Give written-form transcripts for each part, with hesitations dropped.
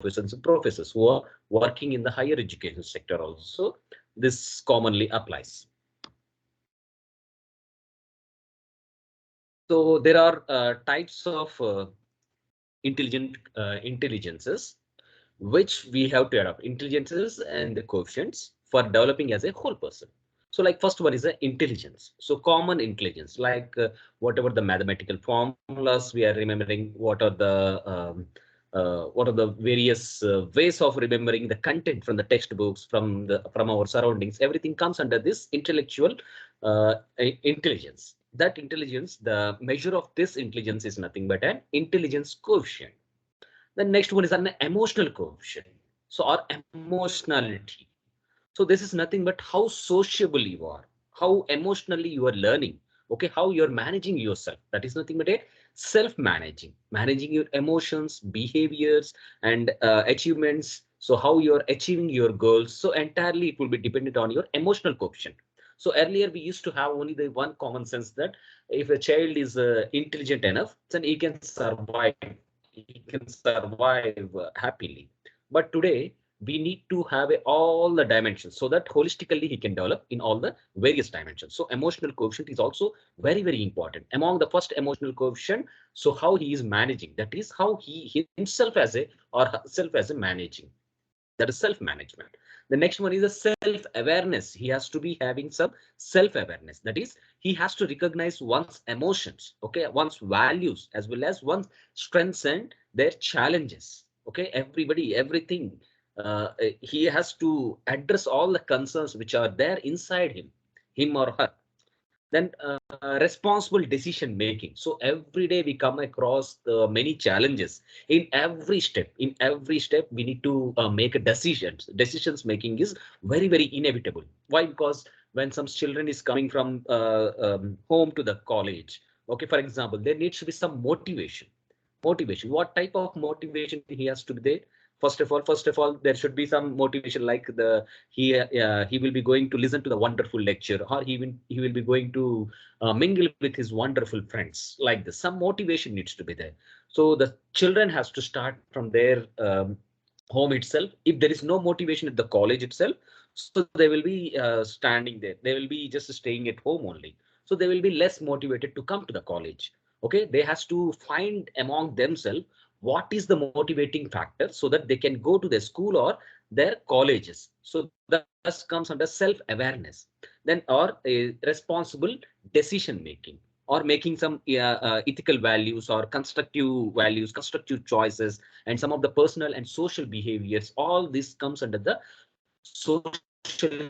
persons, professors who are working in the higher education sector also. This commonly applies. So there are types of intelligences which we have to adopt, intelligences and the coefficients for developing as a whole person. So like first one is the intelligence. So common intelligence, like whatever the mathematical formulas we are remembering, what are the various ways of remembering the content from the textbooks, from our surroundings. Everything comes under this intellectual intelligence. That intelligence, the measure of this intelligence is nothing but an intelligence coefficient. The next one is an emotional coefficient. So our emotionality. So this is nothing but how sociable you are, how emotionally you are learning, okay, how you're managing yourself. That is nothing but a self-managing, managing your emotions, behaviors, and achievements. So how you're achieving your goals. So entirely it will be dependent on your emotional coefficient. So earlier we used to have only the one common sense that if a child is intelligent enough, then he can survive. He can survive happily. But today we need to have all the dimensions so that holistically he can develop in all the various dimensions. So emotional coefficient is also very, very important. Among the first emotional coefficient, so how he is managing, that is how he himself as a or herself as a managing. That is self-management. The next one is a self-awareness. He has to be having some self-awareness. That is, he has to recognize one's emotions, okay, one's values, as well as one's strengths and their challenges. Okay, everybody, everything. He has to address all the concerns which are there inside him or her. Then responsible decision making. So every day we come across many challenges. In every step we need to make a decisions making is very, very inevitable. Why? Because when some children is coming from home to the college, okay, for example, there needs to be some motivation. What type of motivation he has to be there? First of all, there should be some motivation, like he will be going to listen to the wonderful lecture, or he will be going to mingle with his wonderful friends. Like this, some motivation needs to be there. So the children has to start from their home itself. If there is no motivation at the college itself, so they will be standing there, they will be just staying at home only. So they will be less motivated to come to the college. Okay, they has to find among themselves what is the motivating factor so that they can go to their school or their colleges. So thus comes under self-awareness. Then or a responsible decision making, or making some ethical values or constructive values, constructive choices, and some of the personal and social behaviors. All this comes under the social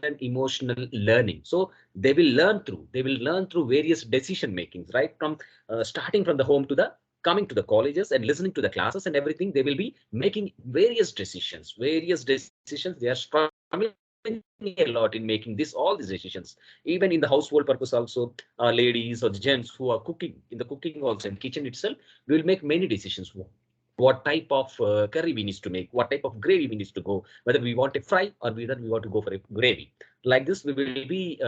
and emotional learning. So they will learn through various decision makings, right from starting from the home to the coming to the colleges and listening to the classes and everything. They will be making various decisions. They are struggling a lot in making all these decisions. Even in the household purpose also, ladies or gents who are cooking, in the cooking also in kitchen itself, we will make many decisions. What type of curry we need to make, what type of gravy we need to go, whether we want a fry or whether we want to go for a gravy. Like this, we will be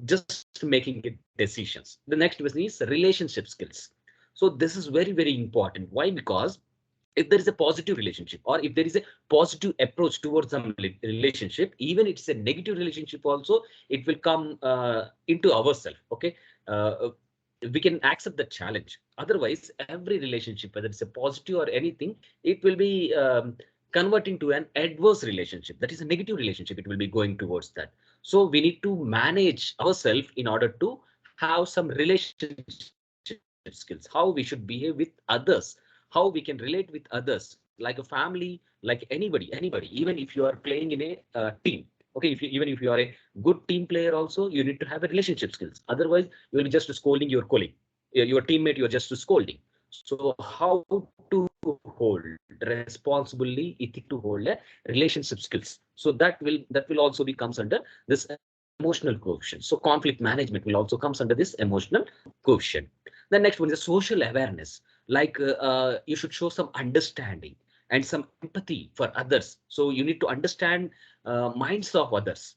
just making it decisions. The next one is relationship skills. So this is very, very important. Why? Because if there is a positive relationship, or if there is a positive approach towards some relationship, even it's a negative relationship also, it will come into ourselves. Okay, uh, we can accept the challenge. Otherwise, every relationship, whether it's a positive or anything, it will be converting to an adverse relationship. That is a negative relationship. It will be going towards that. So we need to manage ourselves in order to have some relationship skills, how we should behave with others, how we can relate with others, like a family, like anybody. Even if you are playing in a team, okay, even if you are a good team player also, you need to have a relationship skills. Otherwise, you will be just scolding your colleague, your teammate, you are just scolding. So how to hold responsibly, ethic to hold a relationship skills. So that will also be comes under this emotional coefficient. So conflict management will also comes under this emotional coefficient. The next one is a social awareness. Like you should show some understanding and some empathy for others. So you need to understand minds of others.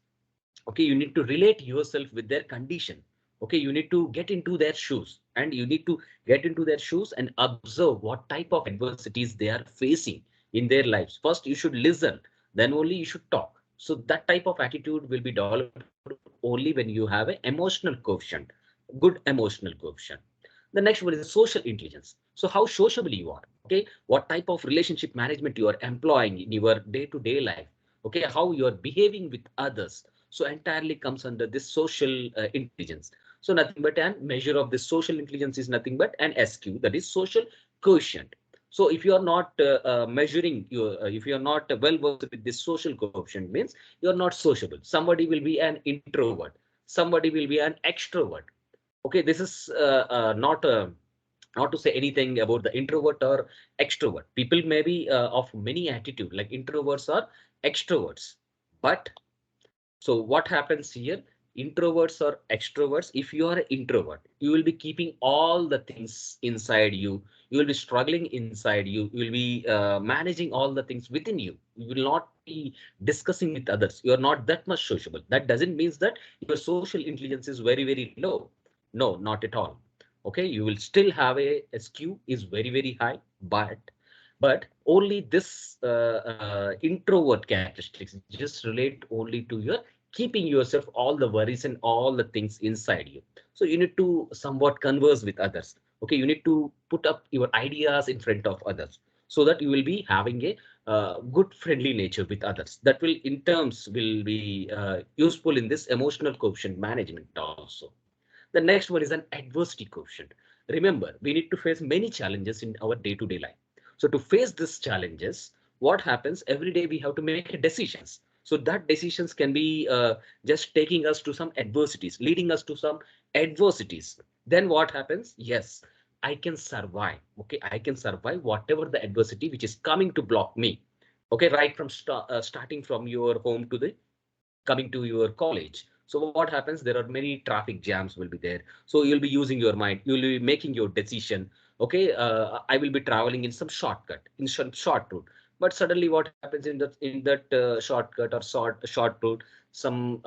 Okay, you need to relate yourself with their condition. Okay, you need to get into their shoes, and you need to get into their shoes and observe what type of adversities they are facing. in their lives. First, you should listen, then only you should talk. So that type of attitude will be developed only when you have an emotional quotient, good emotional quotient. The next one is the social intelligence. So how sociable you are, okay, what type of relationship management you are employing in your day-to-day life, okay, how you are behaving with others. So entirely comes under this social intelligence. So nothing but an measure of this social intelligence is nothing but an SQ, that is social quotient. So if you are not measuring your, if you are not well versed with this social quotient, means you are not sociable. Somebody will be an introvert, somebody will be an extrovert. Okay, this is not to say anything about the introvert or extrovert. People may be of many attitude, like introverts or extroverts. But so what happens here? Introverts or extroverts, if you are an introvert, you will be keeping all the things inside you. You will be struggling inside you. You will be managing all the things within you. You will not be discussing with others. You are not that much sociable. That doesn't mean that your social intelligence is very, very low. No, not at all. Okay, you will still have a SQ is very, very high, but only this introvert characteristics just relate only to your keeping yourself all the worries and all the things inside you. So you need to somewhat converse with others. Okay, you need to put up your ideas in front of others, so that you will be having a good friendly nature with others. That will in terms will be useful in this emotional quotient management also. The next one is an adversity quotient. Remember, we need to face many challenges in our day-to-day life. So to face these challenges, what happens every day we have to make decisions. So that decisions can be just taking us to some adversities, leading us to some adversities. Then what happens? Yes, I can survive. Okay, I can survive whatever the adversity which is coming to block me. Okay, right from starting from your home to the coming to your college. So what happens? There are many traffic jams will be there. So you'll be using your mind. You'll be making your decision. Okay, I will be traveling in some shortcut, in some short route. But suddenly, what happens in that shortcut or short route? Some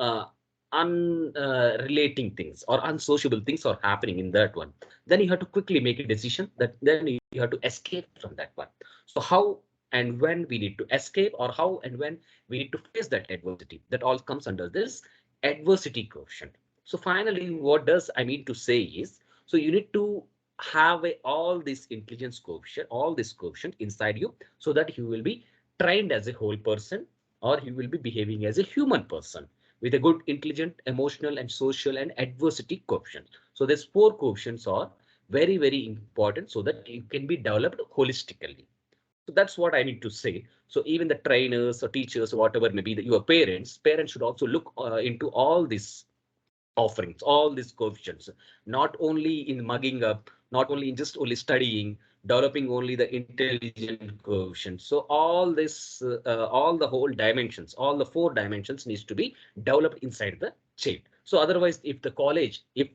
unrelating things or unsociable things are happening in that one. Then you have to quickly make a decision that then you have to escape from that one. So how and when we need to escape, or how and when we need to face that adversity, that all comes under this adversity quotient. So finally, what does I mean to say is, so you need to have all this intelligence quotient, all this quotient inside you, so that you will be trained as a whole person, or you will be behaving as a human person with a good intelligent, emotional, and social and adversity quotient. So these four quotients are very, very important, so that you can be developed holistically. So that's what I need to say. So even the trainers or teachers, or whatever may be, your parents should also look into all these offerings, all these coefficients, not only in mugging up, not only in just only studying, developing only the intelligent coefficient. So all this, all the whole dimensions, all the four dimensions needs to be developed inside the child. So otherwise, if the college, if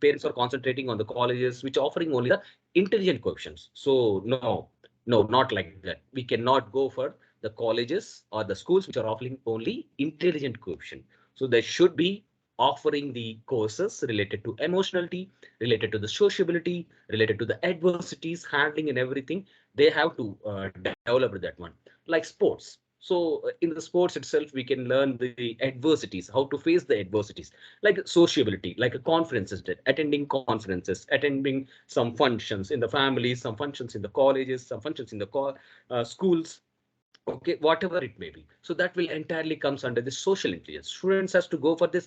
parents are concentrating on the colleges which offering only the intelligent coefficients, so no, not like that. We cannot go for the colleges or the schools which are offering only intelligent coefficient. So there should be offering the courses related to emotionality, related to the sociability, related to the adversities, handling and everything. They have to develop that one. Like sports. So in the sports itself, we can learn the adversities, how to face the adversities, like sociability, like a conferences, attending conferences, attending some functions in the families, some functions in the colleges, some functions in the schools. Okay, whatever it may be. So that will entirely comes under the social intelligence. Students has to go for this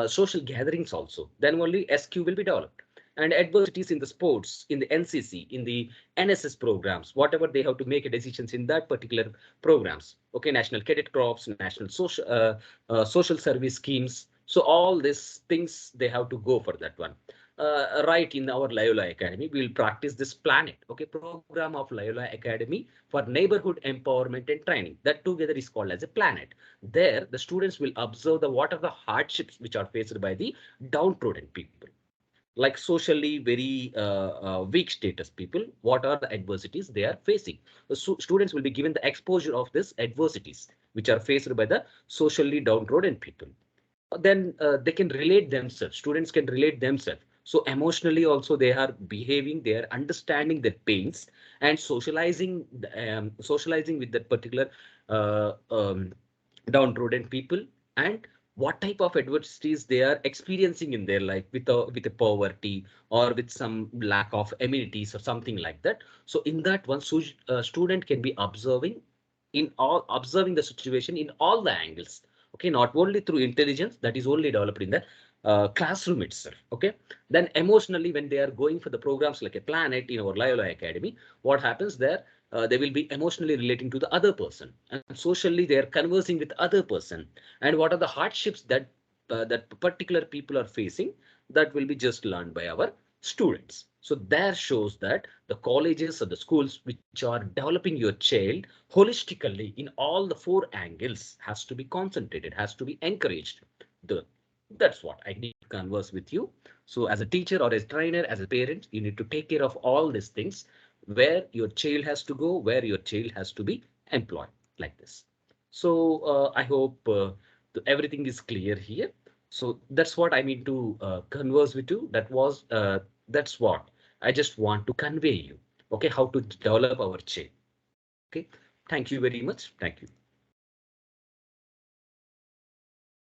social gatherings also, then only SQ will be developed. And adversities in the sports, in the NCC, in the NSS programs, whatever they have to make a decisions in that particular programs. Okay, national cadet corps, national social service schemes. So all these things they have to go for that one. Right, in our Loyola Academy, we will practice this planet. Okay, program of Loyola Academy for neighborhood empowerment and training. That together is called as a planet. There, the students will observe the what are the hardships which are faced by the downtrodden people, like socially very weak status people. What are the adversities they are facing? The students will be given the exposure of these adversities which are faced by the socially downtrodden people. Then they can relate themselves. Students can relate themselves. So emotionally also they are behaving, they are understanding their pains and socializing, socializing with that particular uh, um, downtrodden people, and what type of adversities they are experiencing in their life with a poverty or with some lack of amenities or something like that. So in that one, student can be observing the situation in all the angles. Okay, not only through intelligence that is only developed in the classroom itself. Okay, then emotionally when they are going for the programs like a planet in our Loyola Academy, what happens there, they will be emotionally relating to the other person, and socially they are conversing with other person, and what are the hardships that that particular people are facing, that will be just learned by our students. So there shows that the colleges or the schools which are developing your child holistically in all the four angles has to be concentrated, has to be encouraged. The That's what I need to converse with you. So as a teacher or as a trainer, as a parent, you need to take care of all these things, where your child has to go, where your child has to be employed, like this. So I hope everything is clear here. So that's what I mean to converse with you. That's what I just want to convey you. Okay, how to develop our child. Okay, thank you very much. Thank you.